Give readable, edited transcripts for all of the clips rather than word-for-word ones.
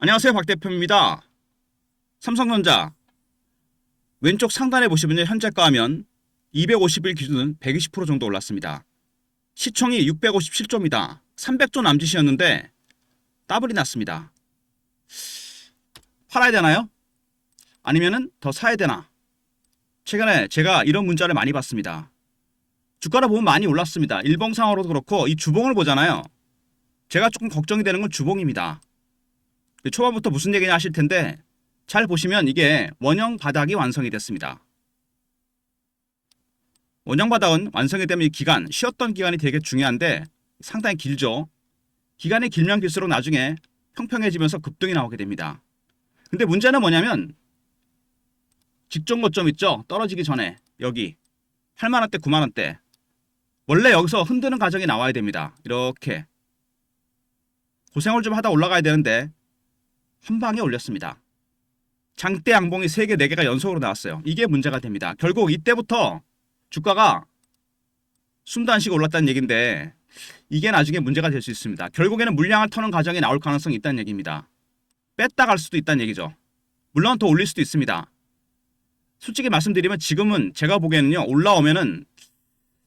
안녕하세요, 박 대표입니다. 삼성전자 왼쪽 상단에 보시면요, 현재가 하면 250일 기준은 120% 정도 올랐습니다. 시총이 657조입니다. 300조 남짓이었는데 더블이 났습니다. 팔아야 되나요? 아니면은 더 사야 되나? 최근에 제가 이런 문자를 많이 받습니다. 주가를 보면 많이 올랐습니다. 일봉상으로도 그렇고 이 주봉을 보잖아요. 제가 조금 걱정이 되는 건 주봉입니다. 초반부터 무슨 얘기냐 하실 텐데 잘 보시면 이게 원형 바닥이 완성이 됐습니다. 원형 바닥은 완성이 되면 이 기간, 쉬었던 기간이 되게 중요한데 상당히 길죠. 기간이 길면 길수록 나중에 평평해지면서 급등이 나오게 됩니다. 근데 문제는 뭐냐면 직전 고점 있죠? 떨어지기 전에 여기 8만원대, 9만원대 원래 여기서 흔드는 과정이 나와야 됩니다. 이렇게 고생을 좀 하다 올라가야 되는데 한 방에 올렸습니다. 장대 양봉이 3개, 4개가 연속으로 나왔어요. 이게 문제가 됩니다. 결국 이때부터 주가가 숨도 안 쉬고 올랐다는 얘기인데 이게 나중에 문제가 될 수 있습니다. 결국에는 물량을 터는 과정이 나올 가능성이 있다는 얘기입니다. 뺐다 갈 수도 있다는 얘기죠. 물론 더 올릴 수도 있습니다. 솔직히 말씀드리면 지금은 제가 보기에는요, 올라오면은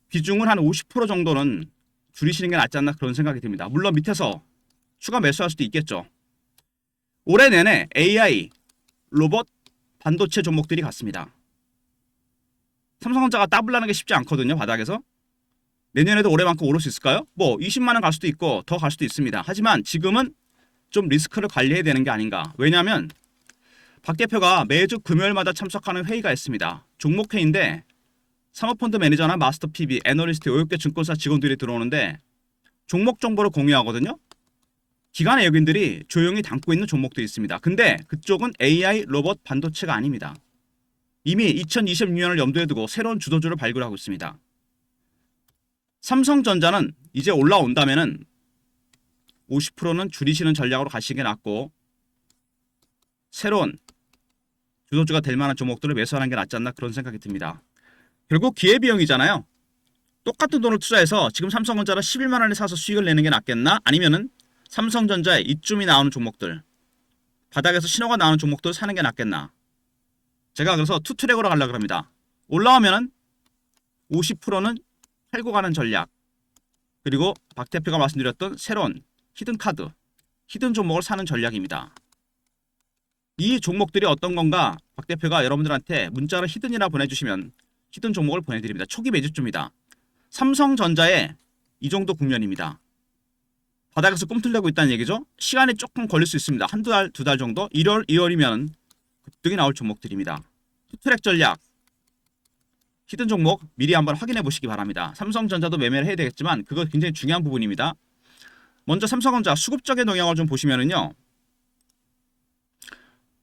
비중을 한 50% 정도는 줄이시는 게 낫지 않나 그런 생각이 듭니다. 물론 밑에서 추가 매수할 수도 있겠죠. 올해 내내 AI, 로봇, 반도체 종목들이 같습니다. 삼성전자가 더블하는 게 쉽지 않거든요. 바닥에서. 내년에도 올해만큼 오를 수 있을까요? 뭐 20만원 갈 수도 있고 더 갈 수도 있습니다. 하지만 지금은 좀 리스크를 관리해야 되는 게 아닌가. 왜냐하면 박 대표가 매주 금요일마다 참석하는 회의가 있습니다. 종목회의인데 사모펀드 매니저나 마스터 PB, 애널리스트, 5개 증권사 직원들이 들어오는데 종목 정보를 공유하거든요. 기관 외국인들이 조용히 담고 있는 종목들이 있습니다. 근데 그쪽은 AI, 로봇, 반도체가 아닙니다. 이미 2026년을 염두에 두고 새로운 주도주를 발굴하고 있습니다. 삼성전자는 이제 올라온다면은 50%는 줄이시는 전략으로 가시는 게 낫고 새로운 주도주가 될 만한 종목들을 매수하는 게 낫지 않나 그런 생각이 듭니다. 결국 기회비용이잖아요. 똑같은 돈을 투자해서 지금 삼성전자를 11만 원에 사서 수익을 내는 게 낫겠나? 아니면은 삼성전자에 이쯤이 나오는 종목들, 바닥에서 신호가 나오는 종목들을 사는 게 낫겠나? 제가 그래서 투트랙으로 가려고 합니다. 올라오면은 50%는 팔고 가는 전략, 그리고 박 대표가 말씀드렸던 새로운 히든 카드, 히든 종목을 사는 전략입니다. 이 종목들이 어떤 건가 박 대표가 여러분들한테 문자로 히든이라 보내주시면 히든 종목을 보내드립니다. 초기 매집주입니다. 삼성전자의 이 정도 국면입니다. 바닥에서 꿈틀대고 있다는 얘기죠. 시간이 조금 걸릴 수 있습니다. 한두 달, 두 달 정도. 1월, 2월이면 급등이 나올 종목들입니다. 투트랙 전략, 히든 종목 미리 한번 확인해 보시기 바랍니다. 삼성전자도 매매를 해야 되겠지만 그거 굉장히 중요한 부분입니다. 먼저 삼성전자 수급적인 동향을 좀 보시면은요.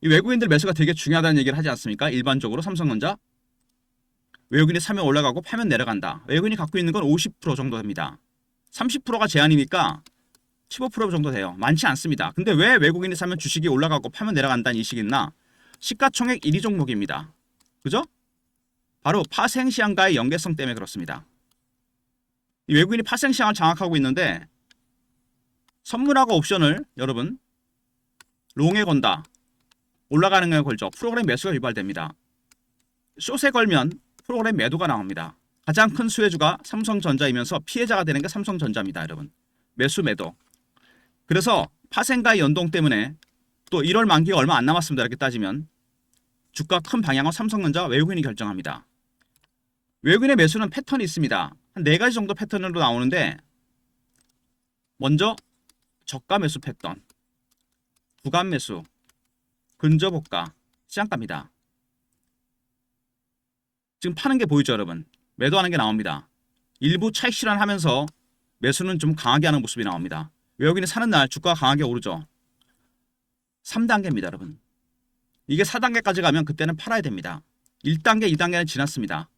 이 외국인들 매수가 되게 중요하다는 얘기를 하지 않습니까? 일반적으로 삼성전자 외국인이 사면 올라가고 파면 내려간다. 외국인이 갖고 있는 건 50% 정도 됩니다. 30%가 제한이니까 15% 정도 돼요. 많지 않습니다. 근데 왜 외국인이 사면 주식이 올라가고 파면 내려간다는 인식이 있나? 시가총액 1위 종목입니다. 그죠? 바로 파생시장과의 연계성 때문에 그렇습니다. 이 외국인이 파생시장을 장악하고 있는데 선물하고 옵션을 여러분 롱에 건다. 올라가는 걸 걸죠. 프로그램 매수가 유발됩니다. 숏에 걸면 프로그램 매도가 나옵니다. 가장 큰 수혜주가 삼성전자이면서 피해자가 되는 게 삼성전자입니다. 여러분. 매수 매도. 그래서 파생과의 연동 때문에 또 1월 만기가 얼마 안 남았습니다. 이렇게 따지면 주가 큰 방향은 삼성전자 외국인이 결정합니다. 외국인의 매수는 패턴이 있습니다. 한 4가지 정도 패턴으로 나오는데 먼저 저가 매수 패턴, 구간 매수, 근저고가, 시장가입니다. 지금 파는 게 보이죠, 여러분? 매도하는 게 나옵니다. 일부 차익 실현하면서 매수는 좀 강하게 하는 모습이 나옵니다. 외국인이 사는 날 주가가 강하게 오르죠. 3단계입니다, 여러분. 이게 4단계까지 가면 그때는 팔아야 됩니다. 1단계, 2단계는 지났습니다.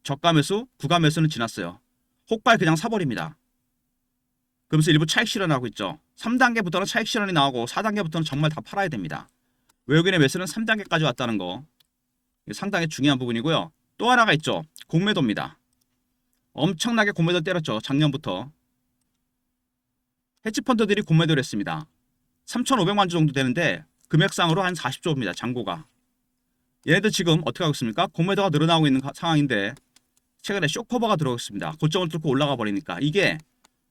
저가 매수, 구간 매수는 지났어요. 혹발 그냥 사버립니다. 그러면서 일부 차익 실현하고 있죠. 3단계부터는 차익 실현이 나오고 4단계부터는 정말 다 팔아야 됩니다. 외국인의 매수는 3단계까지 왔다는 거 상당히 중요한 부분이고요. 또 하나가 있죠. 공매도입니다. 엄청나게 공매도 때렸죠. 작년부터. 헤지펀드들이 공매도를 했습니다. 3,500만 주 정도 되는데 금액상으로 한 40조입니다. 잔고가. 얘네들 지금 어떻게 하고 있습니까? 공매도가 늘어나고 있는 상황인데 최근에 쇼커버가 들어오고 있습니다. 고점을 뚫고 올라가 버리니까 이게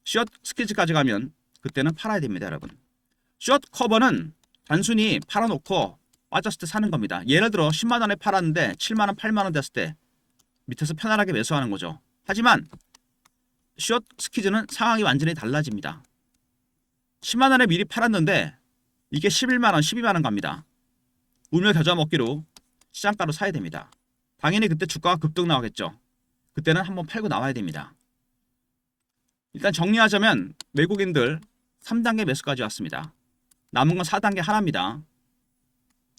숏 스퀴즈까지 가면 그때는 팔아야 됩니다, 여러분. 숏 커버는 단순히 팔아놓고 빠졌을 때 사는 겁니다. 예를 들어 10만 원에 팔았는데 7만 원, 8만 원 됐을 때 밑에서 편안하게 매수하는 거죠. 하지만 숏 스퀴즈는 상황이 완전히 달라집니다. 10만 원에 미리 팔았는데 이게 11만 원, 12만 원 갑니다. 운을 겨자먹기로 시장가로 사야 됩니다. 당연히 그때 주가가 급등 나오겠죠. 그때는 한번 팔고 나와야 됩니다. 일단 정리하자면 외국인들 3단계 매수까지 왔습니다. 남은 건 4단계 하나입니다.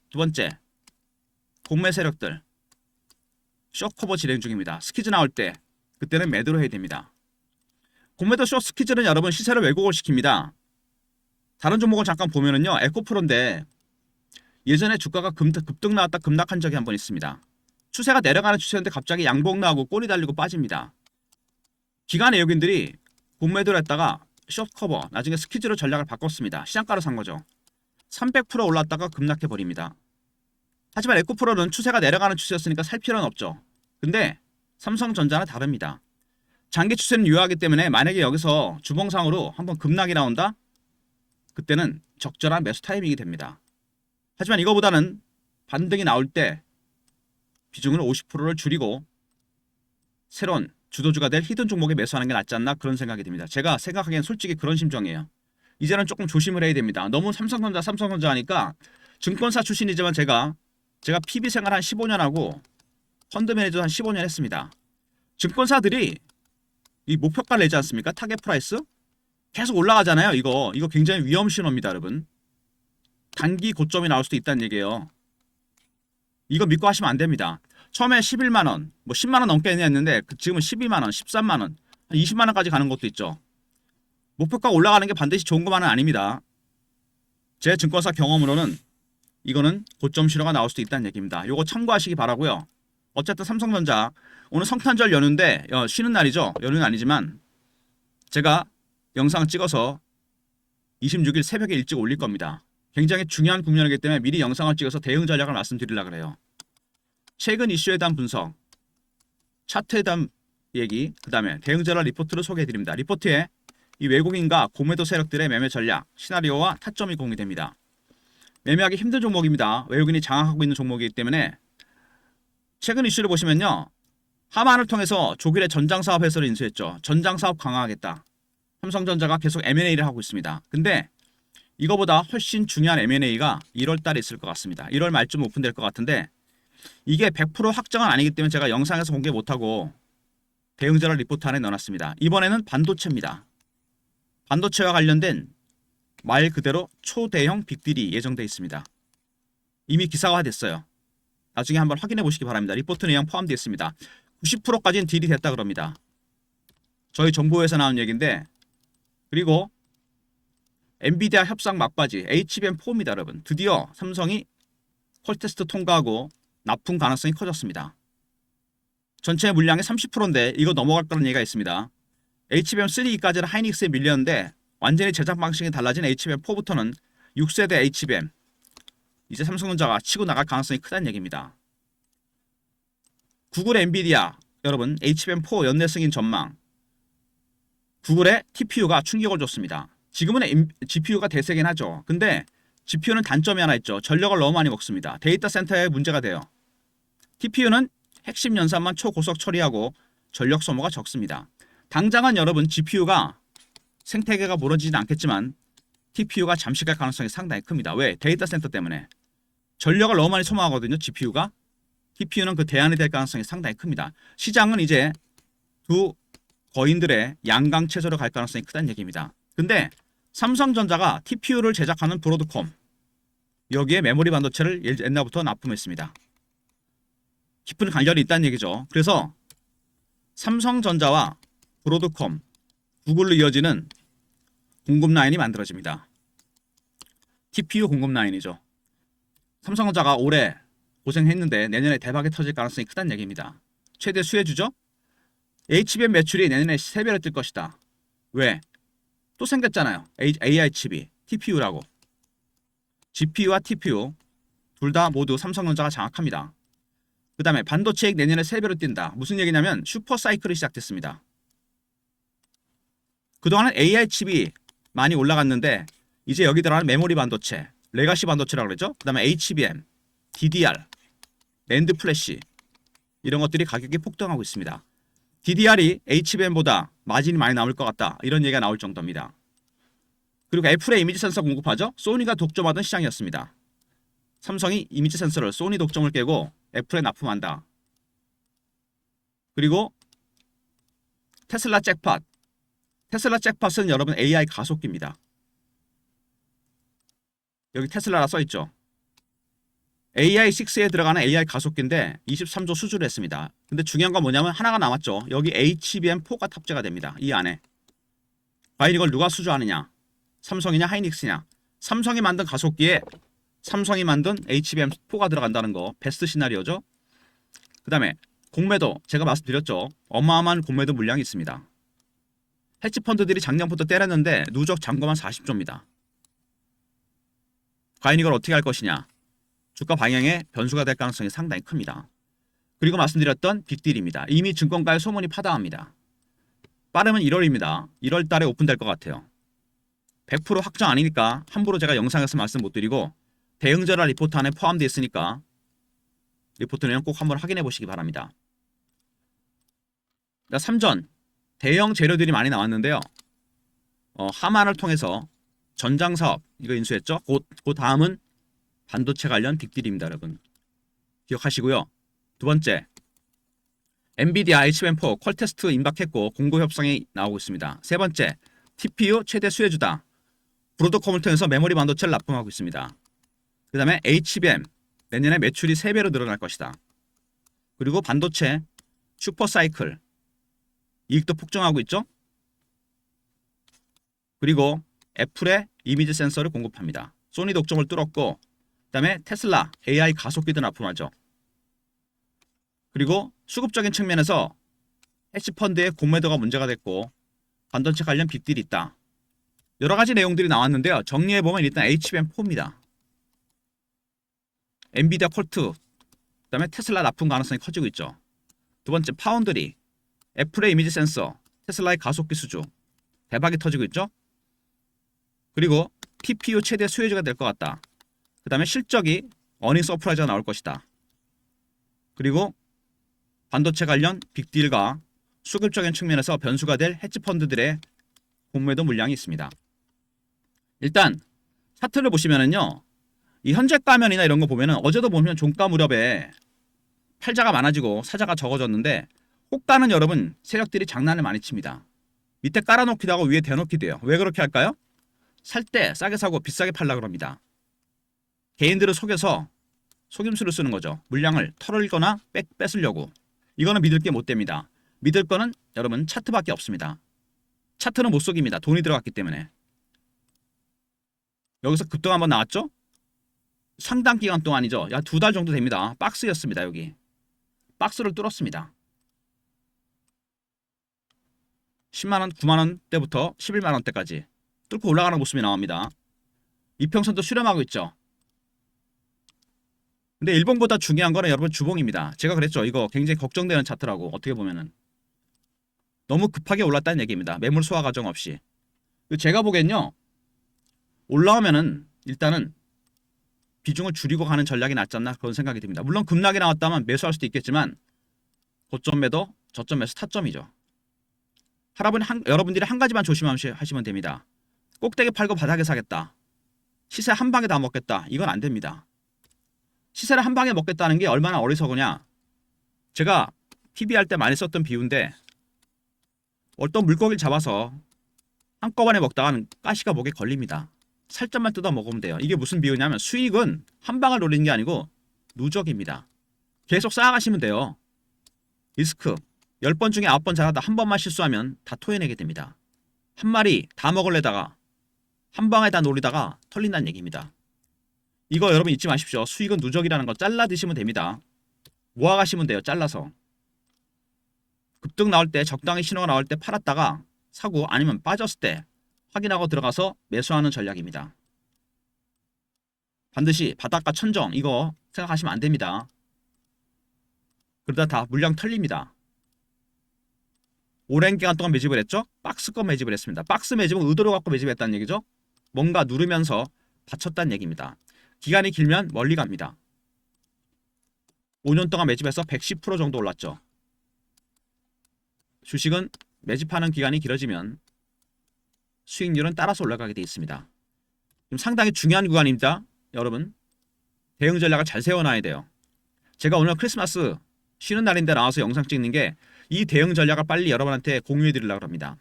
두 번째, 공매 세력들 숏커버 진행 중입니다. 스퀴즈 나올 때 그때는 매도를 해야 됩니다. 공매도 숏 스퀴즈는 여러분 시세를 왜곡을 시킵니다. 다른 종목을 잠깐 보면은요, 에코프로인데 예전에 주가가 급등 나왔다 급락한 적이 한 번 있습니다. 추세가 내려가는 추세인데 갑자기 양봉 나오고 꼬리 달리고 빠집니다. 기관 외국인들이 공매도를 했다가 숏 커버, 나중에 스퀴즈로 전략을 바꿨습니다. 시장가로 산 거죠. 300% 올랐다가 급락해 버립니다. 하지만 에코프로는 추세가 내려가는 추세였으니까 살 필요는 없죠. 근데 삼성전자는 다릅니다. 장기 추세는 유효하기 때문에 만약에 여기서 주봉상으로 한번 급락이 나온다? 그때는 적절한 매수 타이밍이 됩니다. 하지만 이거보다는 반등이 나올 때 비중을 50%를 줄이고 새로운 주도주가 될 히든 종목에 매수하는 게 낫지 않나 그런 생각이 듭니다. 제가 생각하기엔 솔직히 그런 심정이에요. 이제는 조금 조심을 해야 됩니다. 너무 삼성전자 하니까 증권사 출신이지만 제가 PB 생활 한 15년 하고 펀드 매니저 한 15년 했습니다. 증권사들이 이 목표가를 내지 않습니까? 타겟 프라이스? 계속 올라가잖아요. 이거 굉장히 위험 신호입니다, 여러분. 단기 고점이 나올 수도 있다는 얘기예요. 이거 믿고 하시면 안 됩니다. 처음에 11만 원, 뭐 10만 원 넘게 했는데 지금은 12만 원, 13만 원, 한 20만 원까지 가는 것도 있죠. 목표가 올라가는 게 반드시 좋은 것만은 아닙니다. 제 증권사 경험으로는 이거는 고점 신호가 나올 수도 있다는 얘기입니다. 요거 참고하시기 바라고요. 어쨌든 삼성전자 오늘 성탄절 연휴인데 쉬는 날이죠. 연휴는 아니지만 제가 영상을 찍어서 26일 새벽에 일찍 올릴 겁니다. 굉장히 중요한 국면이기 때문에 미리 영상을 찍어서 대응 전략을 말씀드리려고 그래요. 최근 이슈에 대한 분석, 차트에 대한 얘기, 그 다음에 대응 전략 리포트를 소개해드립니다. 리포트에 이 외국인과 공매도 세력들의 매매 전략, 시나리오와 타점이 공개됩니다. 매매하기 힘든 종목입니다. 외국인이 장악하고 있는 종목이기 때문에 최근 이슈를 보시면요. 하만을 통해서 조길의 전장사업 회사를 인수했죠. 전장사업 강화하겠다. 삼성전자가 계속 M&A를 하고 있습니다. 근데 이거보다 훨씬 중요한 M&A가 1월 달에 있을 것 같습니다. 1월 말쯤 오픈될 것 같은데 이게 100% 확정은 아니기 때문에 제가 영상에서 공개 못하고 대응 전략 리포트 안에 넣어놨습니다. 이번에는 반도체입니다. 반도체와 관련된 말 그대로 초대형 빅딜이 예정되어 있습니다. 이미 기사화됐어요. 나중에 한번 확인해 보시기 바랍니다. 리포트 내용 포함되어 있습니다. 90%까지는 딜이 됐다 그럽니다. 저희 정보에서 나온 얘기인데 그리고 엔비디아 협상 막바지 HBM4입니다. 여러분. 드디어 삼성이 콜테스트 통과하고 납품 가능성이 커졌습니다. 전체 물량의 30%인데 이거 넘어갈 거라는 얘기가 있습니다. HBM3까지는 하이닉스에 밀렸는데 완전히 제작 방식이 달라진 HBM4부터는 6세대 HBM 이제 삼성전자가 치고 나갈 가능성이 크다는 얘기입니다. 구글 엔비디아 여러분 HBM4 연내 승인 전망 구글의 TPU가 충격을 줬습니다. 지금은 GPU가 대세긴 하죠. 근데 GPU는 단점이 하나 있죠. 전력을 너무 많이 먹습니다. 데이터 센터에 문제가 돼요. TPU는 핵심 연산만 초고속 처리하고 전력 소모가 적습니다. 당장은 여러분 GPU가 생태계가 무너지진 않겠지만 TPU가 잠시 갈 가능성이 상당히 큽니다. 왜? 데이터 센터 때문에. 전력을 너무 많이 소모하거든요. GPU가. TPU는 그 대안이 될 가능성이 상당히 큽니다. 시장은 이제 두 거인들의 양강체제로 갈 가능성이 크다는 얘기입니다. 근데 삼성전자가 TPU를 제작하는 브로드콤 여기에 메모리 반도체를 옛날부터 납품했습니다. 깊은 관련이 있다는 얘기죠. 그래서 삼성전자와 브로드콤, 구글로 이어지는 공급 라인이 만들어집니다. TPU 공급 라인이죠. 삼성전자가 올해 고생했는데 내년에 대박이 터질 가능성이 크다는 얘기입니다. 최대 수혜주죠. HBM 매출이 내년에 3배를 뛸 것이다. 왜? 또 생겼잖아요. AI 칩이 TPU라고. GPU와 TPU 둘 다 모두 삼성전자가 장악합니다. 그 다음에 반도체익 내년에 3배로 뛴다. 무슨 얘기냐면 슈퍼 사이클이 시작됐습니다. 그동안은 AI 칩이 많이 올라갔는데 이제 여기 들어가는 메모리 반도체, 레가시 반도체라고 그러죠. 그 다음에 HBM, DDR, 낸드 플래시 이런 것들이 가격이 폭등하고 있습니다. DDR이 HBM보다 마진이 많이 남을 것 같다. 이런 얘기가 나올 정도입니다. 그리고 애플의 이미지 센서 공급하죠. 소니가 독점하던 시장이었습니다. 삼성이 이미지 센서를 소니 독점을 깨고 애플에 납품한다. 그리고 테슬라 잭팟. 테슬라 잭팟은 여러분 AI 가속기입니다. 여기 테슬라라 써있죠. AI6에 들어가는 AI 가속기인데 23조 수주를 했습니다. 근데 중요한 건 뭐냐면 하나가 남았죠. 여기 HBM4가 탑재가 됩니다. 이 안에. 과연 이걸 누가 수주하느냐? 삼성이냐 하이닉스냐? 삼성이 만든 가속기에 삼성이 만든 HBM4가 들어간다는 거 베스트 시나리오죠. 그 다음에 공매도 제가 말씀드렸죠. 어마어마한 공매도 물량이 있습니다. 헤지펀드들이 작년부터 때렸는데 누적 잔고만 40조입니다. 과연 이걸 어떻게 할 것이냐? 주가 방향에 변수가 될 가능성이 상당히 큽니다. 그리고 말씀드렸던 빅딜입니다. 이미 증권가의 소문이 파다합니다. 빠르면 1월입니다. 1월 달에 오픈될 것 같아요. 100% 확정 아니니까 함부로 제가 영상에서 말씀 못 드리고 대응자라 리포트 안에 포함되어 있으니까 리포트 내용 꼭 한번 확인해 보시기 바랍니다. 3전 대형 재료들이 많이 나왔는데요. 하만을 통해서 전장사업 이거 인수했죠. 그 다음은 반도체 관련 빅딜입니다. 여러분 기억하시고요. 두 번째 엔비디아 HBM4 퀄테스트 임박했고 공고 협상이 나오고 있습니다. 세 번째 TPU 최대 수혜주다. 브로드컴을 통해서 메모리 반도체를 납품하고 있습니다. 그 다음에 HBM 내년에 매출이 3배로 늘어날 것이다. 그리고 반도체 슈퍼사이클 이익도 폭증하고 있죠. 그리고 애플의 이미지 센서를 공급합니다. 소니 독점을 뚫었고 그 다음에 테슬라 AI 가속기도 납품하죠. 그리고 수급적인 측면에서 헤지펀드의 공매도가 문제가 됐고 반도체 관련 빅딜이 있다. 여러 가지 내용들이 나왔는데요. 정리해보면 일단 HBM4입니다. 엔비디아 콜트, 그 다음에 테슬라 납품 가능성이 커지고 있죠. 두 번째 파운드리, 애플의 이미지 센서, 테슬라의 가속기 수주 대박이 터지고 있죠. 그리고 TPU 최대 수혜주가 될 것 같다. 그 다음에 실적이 어닝 서프라이즈가 나올 것이다. 그리고 반도체 관련 빅딜과 수급적인 측면에서 변수가 될 헤지펀드들의 공매도 물량이 있습니다. 일단 차트를 보시면은요. 이 현재가면이나 이런 거 보면은 어제도 보면 종가 무렵에 팔자가 많아지고 사자가 적어졌는데 호가는 여러분 세력들이 장난을 많이 칩니다. 밑에 깔아놓기도 하고 위에 대놓기도 해요. 왜 그렇게 할까요? 살 때 싸게 사고 비싸게 팔려고 합니다. 개인들을 속여서 속임수를 쓰는 거죠. 물량을 털거나 뺏으려고. 이거는 믿을 게 못 됩니다. 믿을 거는 여러분 차트밖에 없습니다. 차트는 못 속입니다. 돈이 들어갔기 때문에. 여기서 급등 한번 나왔죠? 상당 기간 동안이죠. 약 2달 정도 됩니다. 박스였습니다. 여기. 박스를 뚫었습니다. 10만원, 9만원 대부터 11만원대까지 뚫고 올라가는 모습이 나옵니다. 이평선도 수렴하고 있죠. 근데 일본보다 중요한 거는 여러분 주봉입니다. 제가 그랬죠. 이거 굉장히 걱정되는 차트라고. 어떻게 보면은 너무 급하게 올랐다는 얘기입니다. 매물 소화 과정 없이. 제가 보기엔요. 올라오면은 일단은 비중을 줄이고 가는 전략이 낫지 않나 그런 생각이 듭니다. 물론 급락이 나왔다면 매수할 수도 있겠지만 고점 매도, 저점 매수 타점이죠. 여러분들이 한 가지만 조심하시면 됩니다. 꼭대기 팔고 바닥에 사겠다. 시세 한 방에 다 먹겠다. 이건 안 됩니다. 시세를 한 방에 먹겠다는 게 얼마나 어리석으냐. 제가 TV 할 때 많이 썼던 비유인데 어떤 물고기를 잡아서 한꺼번에 먹다가는 가시가 목에 걸립니다. 살점만 뜯어 먹으면 돼요. 이게 무슨 비유냐면 수익은 한 방을 노리는 게 아니고 누적입니다. 계속 쌓아가시면 돼요. 리스크 10번 중에 9번 잘하다 한 번만 실수하면 다 토해내게 됩니다. 한 마리 다 먹으려다가 한 방에 다 노리다가 털린다는 얘기입니다. 이거 여러분 잊지 마십시오. 수익은 누적이라는 거 잘라 드시면 됩니다. 모아가시면 돼요. 잘라서. 급등 나올 때 적당히 신호가 나올 때 팔았다가 사고 아니면 빠졌을 때 확인하고 들어가서 매수하는 전략입니다. 반드시 바닥과 천정 이거 생각하시면 안 됩니다. 그러다 다 물량 털립니다. 오랜 기간 동안 매집을 했죠? 박스권 매집을 했습니다. 박스 매집은 의도로 갖고 매집했다는 얘기죠. 뭔가 누르면서 받쳤다는 얘기입니다. 기간이 길면 멀리 갑니다. 5년 동안 매집해서 110% 정도 올랐죠. 주식은 매집하는 기간이 길어지면 수익률은 따라서 올라가게 되어 있습니다. 지금 상당히 중요한 구간입니다. 여러분 대응 전략을 잘 세워놔야 돼요. 제가 오늘 크리스마스 쉬는 날인데 나와서 영상 찍는 게 이 대응 전략을 빨리 여러분한테 공유해 드리려고 합니다.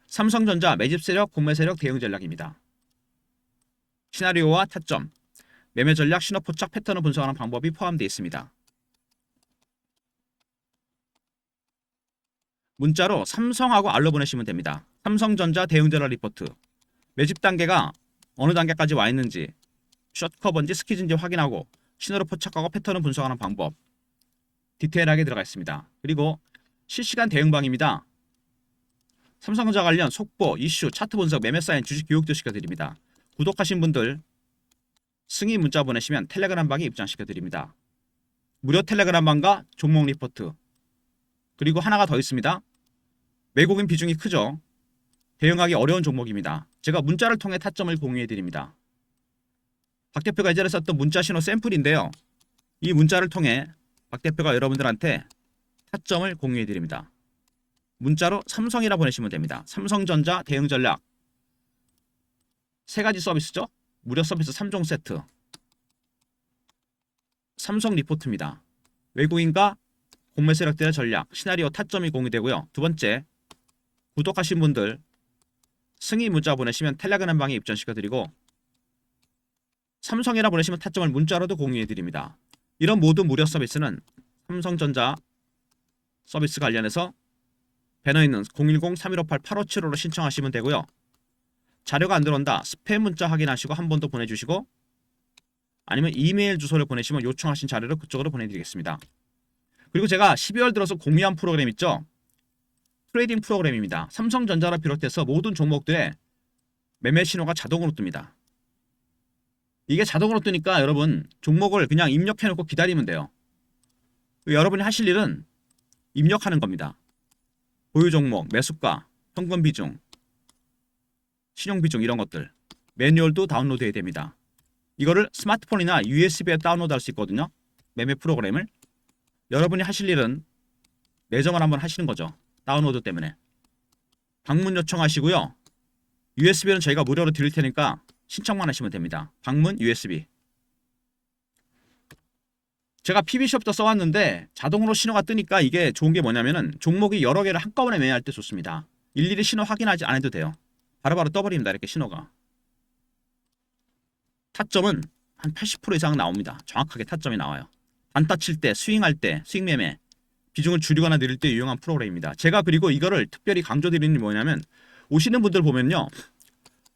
삼성전자 매집 세력, 공매 세력 대응 전략입니다. 시나리오와 타점, 매매 전략, 신호 포착 패턴을 분석하는 방법이 포함되어 있습니다. 문자로 삼성하고 알로 보내시면 됩니다. 삼성전자 대응 전략 리포트. 매집 단계가 어느 단계까지 와 있는지, 숏커버인지 스퀴즈인지 확인하고 신호를 포착하고 패턴을 분석하는 방법 디테일하게 들어가 있습니다. 그리고 실시간 대응방입니다. 삼성전자 관련 속보, 이슈, 차트 분석, 매매 사인, 주식 교육도 시켜드립니다. 구독하신 분들 승인 문자 보내시면 텔레그램 방에 입장시켜드립니다. 무료 텔레그램 방과 종목 리포트. 그리고 하나가 더 있습니다. 외국인 비중이 크죠. 대응하기 어려운 종목입니다. 제가 문자를 통해 타점을 공유해드립니다. 박 대표가 예전에 썼던 문자 신호 샘플인데요. 이 문자를 통해 박 대표가 여러분들한테 타점을 공유해드립니다. 문자로 삼성이라 보내시면 됩니다. 삼성전자 대응 전략 3가지 서비스죠. 무료 서비스 3종 세트, 삼성 리포트입니다. 외국인과 공매 세력들의 전략, 시나리오 타점이 공유되고요. 두 번째, 구독하신 분들 승인 문자 보내시면 텔레그램 방에 입점시켜드리고 삼성이라 보내시면 타점을 문자로도 공유해드립니다. 이런 모든 무료 서비스는 삼성전자 서비스 관련해서 배너 있는 010-3158-8575로 신청하시면 되고요. 자료가 안 들어온다. 스팸 문자 확인하시고 한 번 더 보내주시고 아니면 이메일 주소를 보내시면 요청하신 자료를 그쪽으로 보내드리겠습니다. 그리고 제가 12월 들어서 공유한 프로그램 있죠. 트레이딩 프로그램입니다. 삼성전자를 비롯해서 모든 종목들의 매매 신호가 자동으로 뜹니다. 이게 자동으로 뜨니까 여러분 종목을 그냥 입력해놓고 기다리면 돼요. 여러분이 하실 일은 입력하는 겁니다. 보유 종목, 매수가, 현금 비중, 신용 비중 이런 것들 매뉴얼도 다운로드해야 됩니다. 이거를 스마트폰이나 USB에 다운로드할 수 있거든요. 매매 프로그램을. 여러분이 하실 일은 매점을 한번 하시는 거죠. 다운로드 때문에. 방문 요청하시고요. USB는 저희가 무료로 드릴 테니까 신청만 하시면 됩니다. 방문 USB. 제가 PB샵도 써왔는데 자동으로 신호가 뜨니까 이게 좋은 게 뭐냐면은 종목이 여러 개를 한꺼번에 매매할 때 좋습니다. 일일이 신호 확인하지 않아도 돼요. 바로바로 떠버립니다. 이렇게 신호가. 타점은 한 80% 이상 나옵니다. 정확하게 타점이 나와요. 단타 칠 때, 스윙할 때, 스윙 매매 비중을 줄이거나 늘릴 때 유용한 프로그램입니다. 제가 그리고 이거를 특별히 강조드리는 게 뭐냐면 오시는 분들 보면요.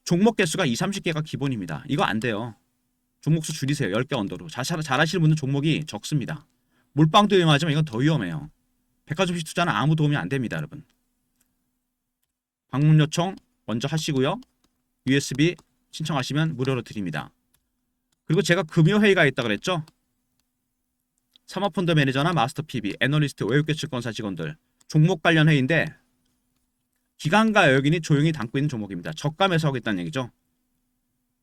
종목 개수가 20-30개가 기본입니다. 이거 안 돼요. 종목수 줄이세요. 10개 언더로. 잘하시는 분은 종목이 적습니다. 몰빵도 위험하지만 이건 더 위험해요. 백화점식 투자는 아무 도움이 안 됩니다. 여러분. 방문 요청 먼저 하시고요. USB 신청하시면 무료로 드립니다. 그리고 제가 금요회의가 있다고 그랬죠. 사모펀드 매니저나 마스터 PB, 애널리스트, 외국계 증권사 직원들 종목 관련 회의인데 기관과 외국인이 조용히 담고 있는 종목입니다. 저가 매수하고 있다는 얘기죠.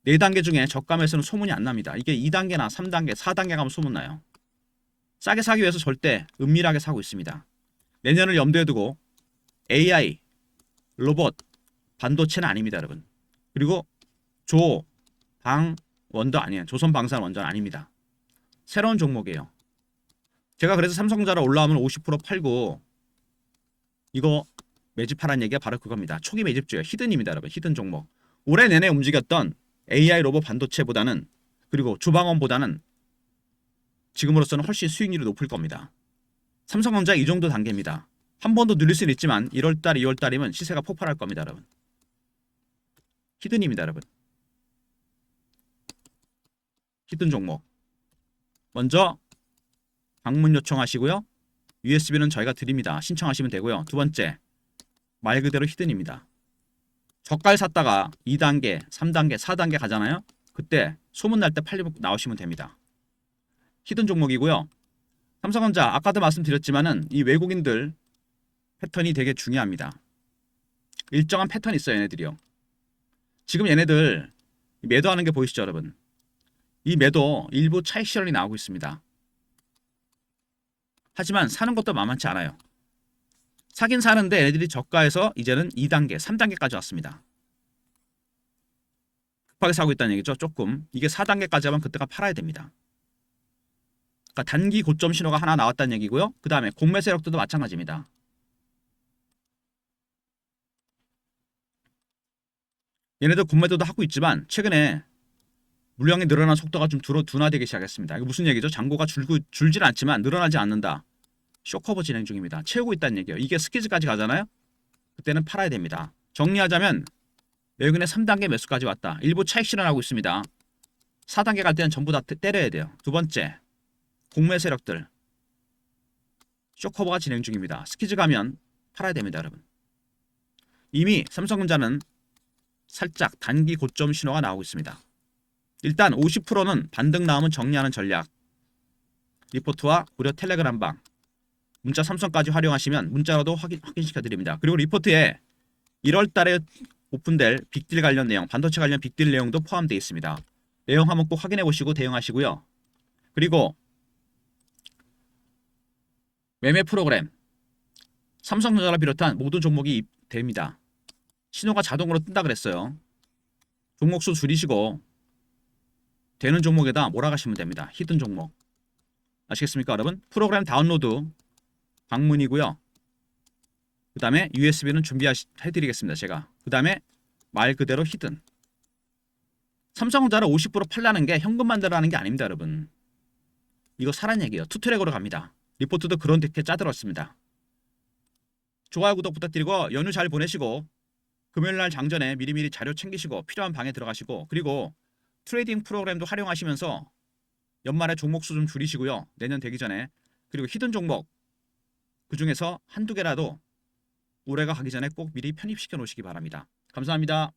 4단계 중에 저가 매수는 소문이 안 납니다. 이게 2단계나 3단계, 4단계 가면 소문나요. 싸게 사기 위해서 절대 은밀하게 사고 있습니다. 내년을 염두에 두고 AI, 로봇, 반도체는 아닙니다. 여러분. 그리고 조방원도 아니에요. 조선방산 원전 아닙니다. 새로운 종목이에요. 제가 그래서 삼성전자 올라오면 50% 팔고 이거 매집하라는 얘기가 바로 그겁니다. 초기 매집주예요. 히든입니다. 여러분. 히든 종목. 올해 내내 움직였던 AI 로봇 반도체보다는 그리고 주방원보다는 지금으로서는 훨씬 수익률이 높을 겁니다. 삼성전자 이 정도 단계입니다. 한 번 더 늘릴 수는 있지만 1월달, 2월달이면 시세가 폭발할 겁니다. 여러분. 히든입니다. 여러분. 히든 종목. 먼저 방문 요청하시고요. USB는 저희가 드립니다. 신청하시면 되고요. 두 번째, 말 그대로 히든입니다. 저가를 샀다가 2단계, 3단계, 4단계 가잖아요. 그때 소문 날 때 팔리고 나오시면 됩니다. 히든 종목이고요. 삼성전자 아까도 말씀드렸지만은 이 외국인들 패턴이 되게 중요합니다. 일정한 패턴이 있어요, 얘네들이요. 지금 얘네들 매도하는 게 보이시죠, 여러분? 이 매도 일부 차익 실현이 나오고 있습니다. 하지만 사는 것도 만만치 않아요. 사긴 사는데 얘네들이 저가에서 이제는 2단계, 3단계까지 왔습니다. 급하게 사고 있다는 얘기죠. 조금. 이게 4단계까지 하면 그때가 팔아야 됩니다. 그러니까 단기 고점 신호가 하나 나왔다는 얘기고요. 그 다음에 공매 세력들도 마찬가지입니다. 얘네들 공매도도 하고 있지만 최근에 물량이 늘어난 속도가 좀 둔화되기 시작했습니다. 이거 무슨 얘기죠? 잔고가 줄진 않지만 늘어나지 않는다. 쇼커버 진행 중입니다. 채우고 있다는 얘기예요. 이게 스키즈까지 가잖아요. 그때는 팔아야 됩니다. 정리하자면 외국인의 3단계 매수까지 왔다. 일부 차익 실현하고 있습니다. 4단계 갈 때는 전부 다 때려야 돼요. 두 번째, 공매 세력들 쇼커버가 진행 중입니다. 스키즈 가면 팔아야 됩니다, 여러분. 이미 삼성전자는 살짝 단기 고점 신호가 나오고 있습니다. 일단 50%는 반등 나오면 정리하는 전략. 리포트와 무료 텔레그램방 문자 삼성까지 활용하시면 문자로도 확인시켜드립니다. 그리고 리포트에 1월달에 오픈될 빅딜 관련 내용, 반도체 관련 빅딜 내용도 포함되어 있습니다. 내용 한번 꼭 확인해 보시고 대응하시고요. 그리고 매매 프로그램 삼성전자를 비롯한 모든 종목이 됩니다. 신호가 자동으로 뜬다 그랬어요. 종목수 줄이시고 되는 종목에다 몰아가시면 됩니다. 히든 종목. 아시겠습니까, 여러분? 프로그램 다운로드 방문이고요. 그 다음에 USB는 준비해드리겠습니다. 제가. 그 다음에 말 그대로 히든. 삼성전자를 50% 팔라는 게 현금 만들라는 게 아닙니다, 여러분. 이거 사란 얘기예요. 투트랙으로 갑니다. 리포트도 그런 데게 짜들었습니다. 좋아요, 구독 부탁드리고 연휴 잘 보내시고 금요일날 장전에 미리미리 자료 챙기시고 필요한 방에 들어가시고 그리고 트레이딩 프로그램도 활용하시면서 연말에 종목수 좀 줄이시고요. 내년 되기 전에. 그리고 히든 종목 그 중에서 한두 개라도 올해가 가기 전에 꼭 미리 편입시켜 놓으시기 바랍니다. 감사합니다.